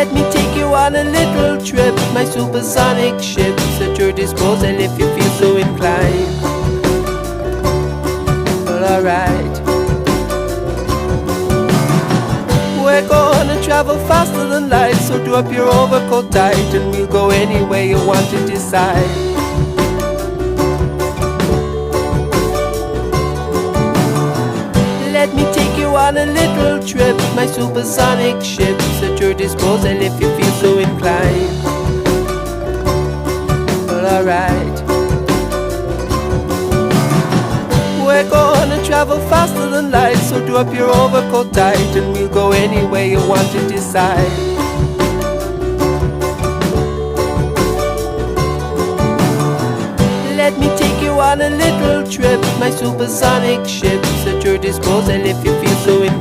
Let me take you on a little trip, my supersonic ship's at your disposal if you feel so inclined. Well, alright. We're gonna travel faster than light, so do up your overcoat tight, and we'll go anywhere you want to decide. Let me take you on a little trip, my supersonic ship's at your disposal if you feel so inclined. Well, alright. We're gonna travel faster than light, so do up your overcoat tight, and we'll go anywhere you want to decide. Let me take you on a little trip, my supersonic ship's at your disposal if you feel so inclined.